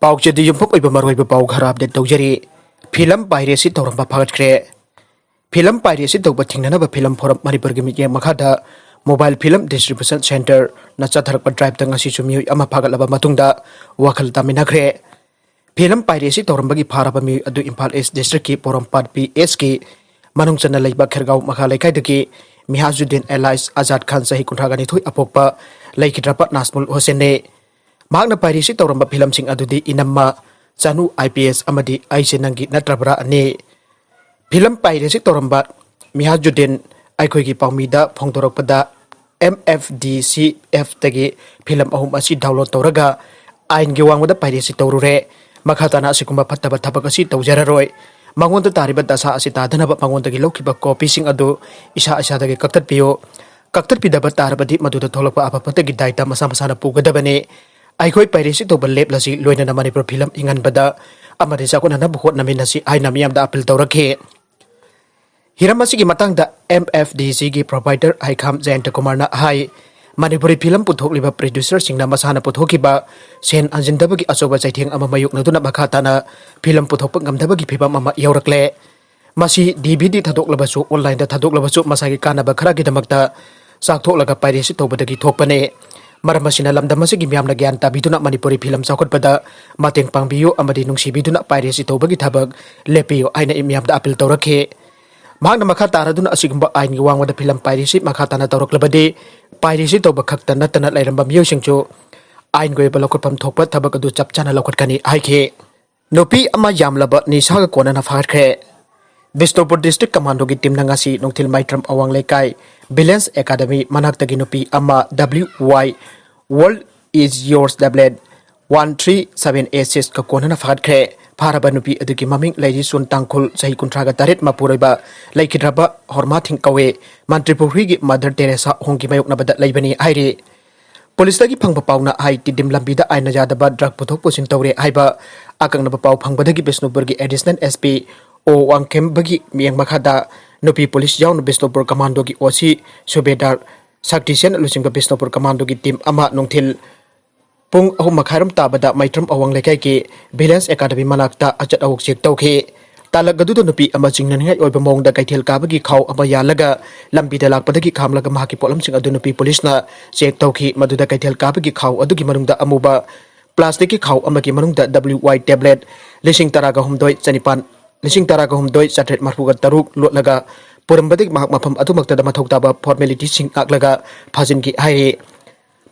पाउचेदी युम्फक ओइबा मरोइबा पाउ खरा अपडेट तौजरी फिल्म पाइरेसी तौरंबा फागतख्रे फिल्म पाइरेसी तौबा थिंगनबा फिल्म फोरम मणिपुर गी मिये मखादा मोबाइल फिल्म डिस्ट्रीब्यूशन सेंटर न चथरक ड्राइव तंग असि मियोइ अमा फागलबा मतुंगदा वखल तामिनाख्रे फिल्म पाइरेसी तौरंबगी फारबा मी अदु इम्फाल ईस्ट डिस्ट्रिक्ट की पोरमपाट पीएस की मनुंग चन्ना लेबा खेरगाव मखा लेखाइदगी मिहाजुद्दीन एलाइस आजाद खान सही कुंठागनी थुई अपोकपा लेखिद्रपा नासमुल होसेने मागना पाइरेसी तौरंबा फिल्म सिंग अदुदी इनम्मा चानु आईपीएस अमदी आइसे नंगी नत्रबरा अने फिल्म पाइरेसी तौरंबा मिहाजुद्दीन आइखोगी पाउमीदा फोंदोरकपदा MFDCF तगी फिल्म अहुम असी डाउनलोड तौरगा आइन गे वांगदा पाइरेसी तौरुरे मखाताना सिकुंबा फत्तबा थबक असी तौजररोय मंगोंद तारिबा दशा असी तादनबा मंगोंदगी लौखिबा कॉपी सिंग अदु इसा इसादगी कक्तत पिदबा तारबदी मदुदा थोलकपा अफपतगी दायता मसा मसाना पुगदबने आइखोई पाइरेसी तौबा लेपलसी लोइना मणिपुर फिल्म इंगनबदा अमदि चाकोनना बखोट नमिनसी आइना मियामदा अपील तौरखे हिरम असिगी मतंगदा MFDC की प्रोवाइडर आइखाम जयंत कुमार ना हाई मणिपुरी फिल्म पुथोकलिबा प्रोड्यूसर सिंगना मसाना पुथोकिबा सेन अंजिनदबगी अचोबा चैथेंग अमा मयुकनदुना मखाताना फिल्म पुथोकपा ngamdabagi फिबम अमा यौरकले मसी DVD थादोकलबसु ऑनलाइन दा थादोकलबसु मसागी कानाबा खरागी दमकता साकथोकलगा पाइरेसी तौबदगी थोकपने मरम असिना लमदम असिगी म्यामना ज्ञान ताबिदुना मणिपुरी फिल्म चाखोटपदा मातेंग पांगबियो अमदि नुंसिबिदुना पाइरेसी तौबगी थबक लेपियो आइना इम्यामदा अपील तौरखे मागना मखा तारदुना असिगुंबा आइनगी वांगवदा फिल्म पाइरेसी मखा ताना तौरकलबदि पाइरेसी तौबा खक्ता नत्तना लैरंबा मियोसिंगचो आइन गोयबा लौखटफम थोकपा थबक अदु चपचाना लौखटकनी हाइखे नुपी अमा यामलबा निसागा कोनना फागतख्रे बिष्णुपुर डिस्ट्रिक्ट कमांडो की टीम नंगासी नोंथिल माइत्रम अवांग लेकाई बैलेंस एकेडमी मनाक्तगी नुपी अमा WY world is yours doublet 13786 का कोनना फागतख्रे फारबा नुपी अदुगी ममिंग लेडी सुन तांखुल सही कुंट्रागा तारेट मापुरैबा लेखिद्रबा हरमा थिंकवे मंत्रिपुरी मदर टेरेसा होंगी मायोकनबदा लेबनी हाइरे पुलिसदगी फंगबा पाउना हाई तिदिम लंबीदा आइना जादबा ड्रग पुथोक पुसिन तौरे हाइबा अकंगनबा पाउ फंगबदगी बिष्णुपुर की एडिशनल SP ओ वांगखेमबगी मियंग मखादा नुपी पुलिस याउन बिष्णुपुर कमांडो की ओसी सुबेदार शक्तिसेन लुसिंग बिष्णुपुर कमांडो की टीम अमा नोंथिल पुंग अहुम मखारम ताबदा मैत्रम अवांग लेखाई के बैलेंस एकेडमी मनाक्ता अचत अवुक चेक तौखे तालगदुद नुपी अमा चिंगननिहाय ओइबा मौंगदा कैथेल काबगी खाव अमा यालगा लंबीदा लाकपदगी खामलगा महाकी पोलमसिंग अदु नुपी पुलिसना चेक तौखी मदुदा कैथेल काबगी खाव अदुगी मनुंगदा अमुबा प्लास्टिक की खाव अमगी मनुंगदा WY टैबलेट लिसिंग तरागा हुमदोय चनिपान लिसिंग तरागा हुमदोय चट्रेट मारफुगा तरुक लोटलगा पुरमबदिक महक मफम अदुमक्तदा मथौताबा फॉर्मेलिटी सिंग आकलगा फाजिनगी हाइरे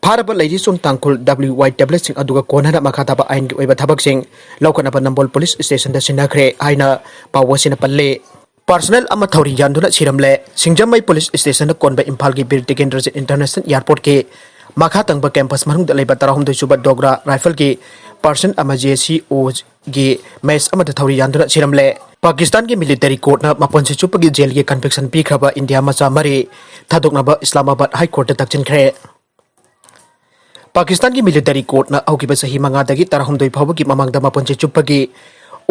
फारबा लेडी सुन तांकुल WY टैबलेट सिंग अदुगा कोनना मखाताबा आइन की ओइबा थबक सिंग लौकनबा नंबोल पुलिस स्टेशन दा सिनाख्रे आइना पावसिना पल्ले पर्सनल अमा थौरी यानदुना सिरमले सिंगजमई पुलिस स्टेशन दा कोनबा इम्फाल की बीर टिकेंद्रजी इंटरनेशनल एयरपोर्ट के मखातंगबा कैंपस मनुंगदा लेबा 13 सुबा डोगरा राइफल की पर्सन अमा JCO की मैच अमा थौरी यानदुना सिरमले पाकिस्तान की मिलिटरी कोर्ट ना मपन से चुपगी जेल के कन्विक्शन पीखरबा इंडिया मचा मरी थादोकनबा इस्लामाबाद हाई कोर्ट दा तक्चिनख्रे पाकिस्तान की मिलिटरी कोर्ट ना औकिबा सही मंगादगी 13 फावगी ममांगदा मपन से चुपगी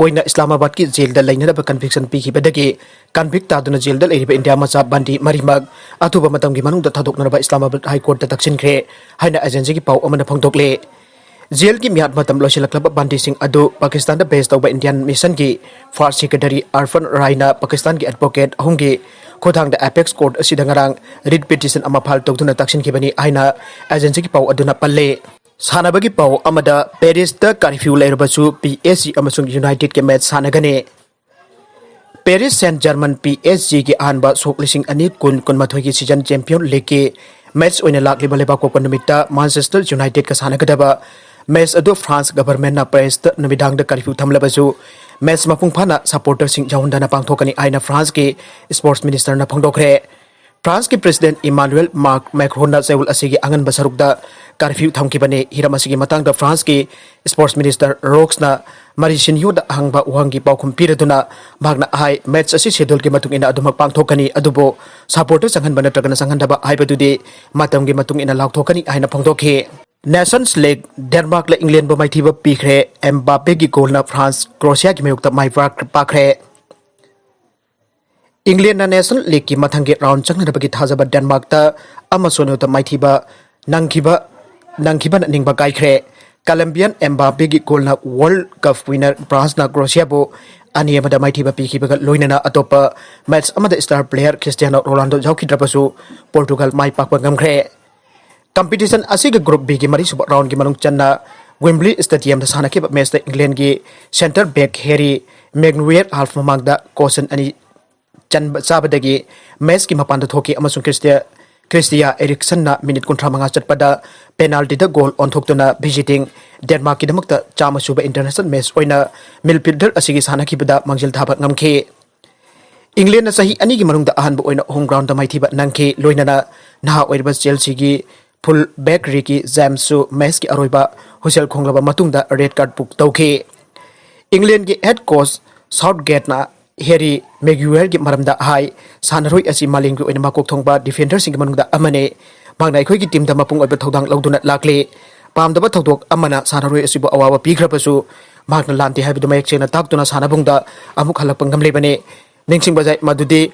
ओइना इस्लामाबाद की जेल दा लैनरबा कन्विक्शन पीखिबदगी कन्विक्ट तादुना जेल दा लेरिबा इंडिया मचा बंदी मरिमग अथुबा मतंगी मनुंगदा थादोकनरबा इस्लामाबाद हाई कोर्ट दा तक्चिनख्रे हाइना एजेंसी की पाउ अमना फंगदोकले जेल की म्याद मतम लोसिलक्लबा बंदी सिंह अदु पाकिस्तान दा बेस तौबा इंडियन मिशन की फर्स्ट सेक्रेटरी अरफन रायना पाकिस्तान की एडवोकेट होंगे खुदांग दा एपेक्स कोर्ट असिदंगरांग रिट पिटिशन अमा फाल तौदुना तक्सिनखिबनी आइना एजेंसी की पाउ अदुना पल्ले सानाबगी पाउ अमदा पेरिस दा कर्फ्यू लेरबसु PSG अमसुंग यूनाइटेड के मैच सानगने पेरिस सेंट जर्मन PSG की आनबा सोकलिसिंग अनि कुन कुनमाथोई की सीजन चैंपियन लीग के मैच ओइना लाक्लिबा लेबाको नमित्ता मैनचेस्टर यूनाइटेड का सानगदबा मैच अदु फ्रांस गवर्नमेंट ना प्रेस द नमिदांग द कर्फ्यू थमलबसु मैच मपुंग फाना सपोर्टर सिंह जाउंडना पांगथोकनी आइना फ्रांस के स्पोर्ट्स मिनिस्टर ना फंगदोखरे फ्रांस के प्रेसिडेंट इमानुएल मैक्रोन ना सेउल असिगी आंगन बसरुकदा कर्फ्यू थमकिबने हिरम असिगी मतंग द फ्रांस के स्पोर्ट्स मिनिस्टर रोक्स ना मरिसिन्यो द हंगबा उहंगी पाउखुम पिरदुना भागना हाई मैच असि शेड्यूल के मतुंग इना अदुमक पांगथोकनी अदुबो सपोर्टर संगन बनत्रगना संगनदबा हाइबदुदि मतंगी मतुंग इना लाउथोकनी आइना फंगदोखे नेशंस लीग डेनमार्क ले इंग्लैंड बो माइथिबा पीखरे एम्बापे की गोल ना फ्रांस क्रोएशिया की मयुक्ता माइवाक पाखरे इंग्लैंड ना नेशनल लीग की मथंगे राउंड चंगनबगी थाजबा डेनमार्क ता अमसोनो ता माइथिबा नंगखिबा निंगबा काइखरे Colombian Mbappe golna World Cup winner France na Croatia bo ani amada maithiba pikibaga loinana atopa match amada star player Cristiano Ronaldo jaukidrapasu Portugal mai pakpa ngamkhre. Competition asiga group B gi mari suba round gi manung channa Wembley Stadium da sana ke match da England gi center back Harry Maguire half mamangda caution ani chan sabadagi match gi mapanda thoki amasung Christia Eriksen na minute kontra manga chatpada penalty da goal on thoktuna visiting Denmark ki damakta chama suba international match oina midfielder asigi sana ki bada mangjil thabat ngamkhe. England na sahi ani gi manung da ahan bo oina home ground da maithiba nangkhe loinana naha oirba Chelsea gi full back Ricky James su match ki aroiba husel khonglaba matungda red card book tawkhe. England gi head coach Southgate na Harry Maguire gi maramda hai sanaroi asi maling gi oina makok thongba defender sing manungda amane mangnai khoi gi team da mapung oiba thodang lawduna lakle pamdaba thodok amana sanaroi asi bo awawa pigrapasu magna lanti haibu mayak chena taktuna sanabungda amuk halak pangam lebane ningsing bajai madudi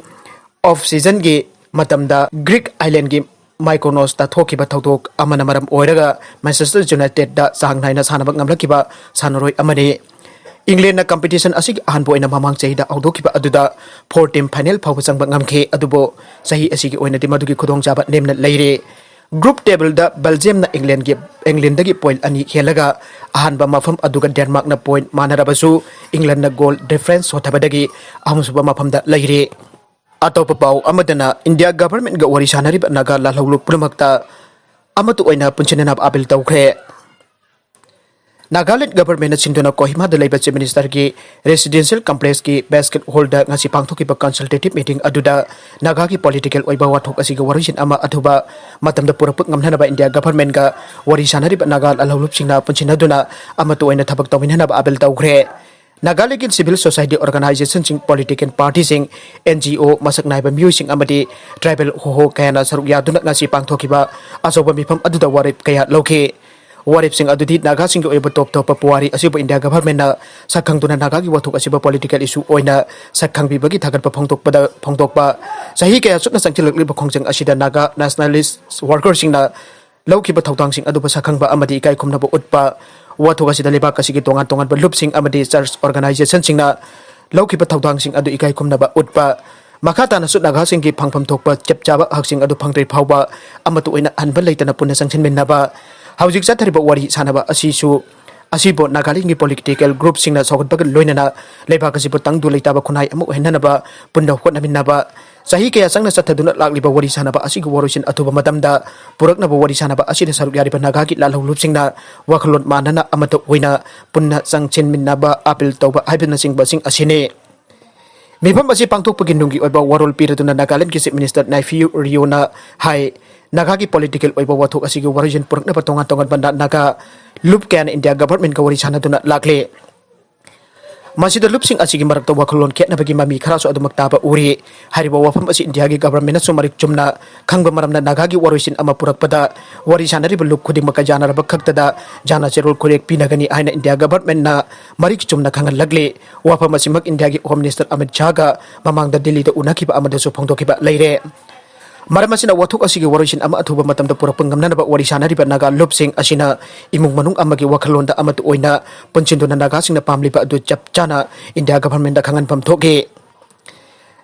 off season gi matamda Greek island gi Mykonos ta thokiba thodok amana maram oiraga Manchester United da sangnaina sanabak ngamlakiba sanaroi amane England na competition asig ahanbo ina mamang chahida audokiba aduda 4 team final phawba changba ngamkhe adubo sahi asigi oina timadugi khudong jaba nemna leire. Group table da Belgium na England dagi point ani helaga ahanba mafam aduga Denmark na point manarabasu England na goal difference hothabadagi ahumsuba mafam da leire. Atopa pau amadana India government ga wari sanari ba naga lalhawlu prumakta amatu oina punchinanab apel tawkhre. Nagaland government na sinduna Kohima da Labour Chief Minister ki residential complex ki basket holder ngasi pangthokiba consultative meeting aduda naga ki political oiba wathok asiga warisin ama athuba matamda purapuk ngamnhanaba India government ga wari sanari ba naga alhawlup singna punchinaduna amatu oina thabak tawminhanaba abel tawkhre. Nagaland civil society organization sing political party sing NGO masak naiba Mioi sing amadi tribal hoho kayana saruk yaduna ngasi pangthokiba asoba mifam aduda warip kaya lokhe. Warip sing adudi naga sing gi oiba top puari asiba India government na sakhang tuna naga gi wathuk asiba political issue oina sakhang bibagi thagat pa phongtokpa sahi kaya sutna sangchilakli ba khongjang asida naga nationalist workers sing na laukiba thawtang sing aduba sakhang ba amadi kai khumna ba utpa wathuk asida leba kasigi tongan ba lup sing amadi church organization sing na laukiba thawtang sing adu ikai khumna ba utpa makata na sut naga sing gi phangpham thokpa chepchaba haksing adu phangtri phawba amatu oina anba leitana punna sangchinmin naba Hawjik sathariba wari sanaba asibo Nagaland political group singna sokotbag loinana leba kasibo tangdu leitaba khunai amu henanaba punna hotnaminaba sahi kaya sangna sathaduna lakliba wari sanaba asigu warusin atuba matamda puraknaba wari sanaba asina saruk yariba nagagi lalhulup singna wakhlon manana amata oina punna sangchenminnaba apil tawba haibna singba sing asine Mifam asi pangtok pagindunggi oiba warol piratuna Nagaland Chief Minister Nephew Yaona hai Nagagi political oiba wathok asigi warijin purakna patongan banda naga lup kyan India government ka wari sanaduna lakle. Masida lup sing asigi marakta wakulon kya nabagi mami kharaso adumak taba uri hariba wafam asi India gi government na sumarik chumna khangba maramna nagagi warisin ama purakpada wari sanari lup khuding makajana rabak khaktada jana cherol korek pinagani aina India government na marik chumna khangal lagle wafam asi mak India gi home minister Amit Shah ga mamangda Delhi da unakiba amada su phongdokiba leire. Maramasina wathuk asigi warisin ama athuba matamda purapang ngamnanaba wari sanariba naga lup sing asina imung manung amagi wakhalonda amatu oina punchinduna naga singna pamliba adu chapchana India government da khangan pam thoge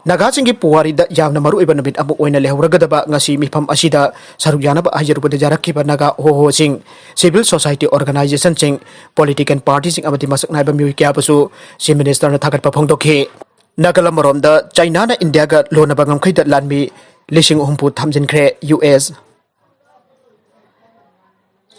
naga singi puwari da yamna maru iba nabit amu oina lehuragadaba ngasi mifam asida sarugyanaba hajaruba jarakkiba naga ho sing civil society organization sing political party sing amati masak naiba Mioi kya basu si minister na thagat pa phongdokhe Nagaland da China na India ga Lonnba Ngamkheida Lanmi Lising Thamjinkhre US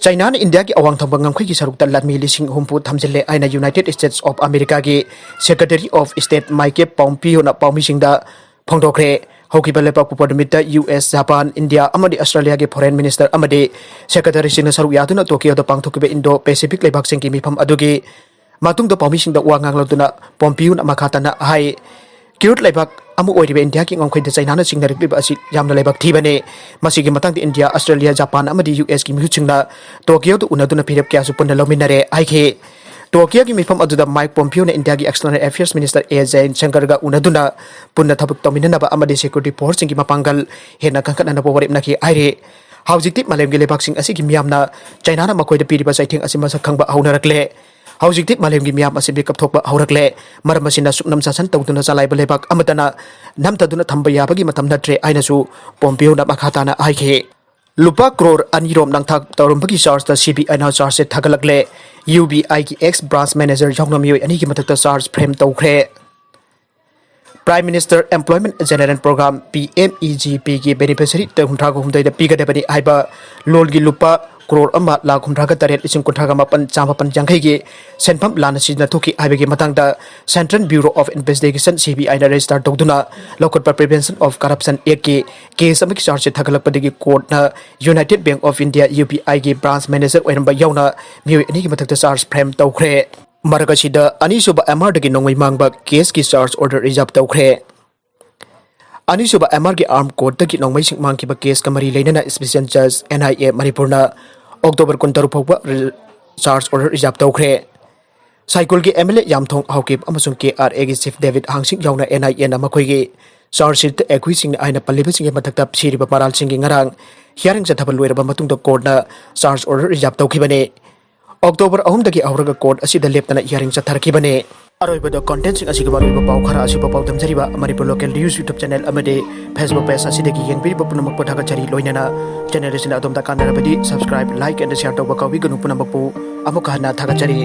China na India ki awang thambang ngamkhoi ki sarukta Lanmi Lising Thamjinle aina United States of America ki Secretary of State Mike Pompeo na paumising da phongdokre hokiba lepa pupadmita US Japan India amadi Australia ki foreign minister amadi secretary sing saruk yaduna Tokyo da pangthokiba Indo Pacific lebak sing ki mifam adugi matung da paumising da wangang laduna Pompeo na makata na hai Kirut lebak amu oiriba India ki Ngamkheida China na singna rikliba asi yamna lebak thibane masigi matang India Australia Japan amadi US ki mihutchingna Tokyo tu unaduna phirap kya su punna lominare aike Tokyo ki mifam aduda Mike Pompeo na India ki external affairs minister AJ Shankar ga unaduna punna thabuk tominana ba amadi security force ki mapanggal hena kangkana na warip na ki aire Hausikti malemgi lebaksing asigi miyamna China na makoida piriba saithing asi masak khangba haunarakle Hausikti malemgi miyam asi bikap thokba haurakle maram asina suknam sasan tawduna salaiba lebak amatana namtaduna thamba yabagi matam natre ainasu Pompeo na makhatana aike LupaCrore anirom Namthak Tourmbgi charge ta CBI na charge se thagalakle UBI ki ex branch manager Yaona Mioi ani ki matakta charge frame toukhre Prime Minister Employment General Program PMEGP की beneficiary तहुंठा को हुंदै the पिगदबनी आइबा लोलगी लुपा करोड़ अमा लाख हुंठा का तरेट इसिंग कुंठा का मापन चामापन जंखै की सेनफम लाना सिजना थुकी आइबगी मतंग द Central Bureau of Investigation CBI ना रजिस्टर तौदुना local prevention of corruption act की केस अमकी चार्ज थगलपदगी कोर्ट ना United Bank of India UBI की ब्रांच मैनेजर ओइरंबा याउना मियोय अनि की मतकता चार्ज फ्रेम तौखरे Maragashida Anisuba Amargi Nongmei Mangba case ki charge order reserve toukhre Anisuba Amargi armed court the Nongmei Mangkhibagi case kamari leinana special judge NIA Manipurna October kuntaru phawba charge order reserve toukhre Cycle ki MLA Yamthong Haukip amasung KRA ki chief David Hangsing Yaona NIA na makhoi gi charge sheet acquising aina pallibasing matakta siriba maral singi ngarang hearing jathabal loiraba matungda court na charge order reserve toukhibane October ahum dagi auraga court asida leptana hearing chatharkibane aroibada content sing asiga baru pau khara asiba pau tamjariba Manipur local news YouTube channel amade Facebook page asidagi yengbiri punamak pathaga chari loinana channel sina adom da kanarabadi subscribe like and share tawba kawi ganu punamak pu amukha na thaga chari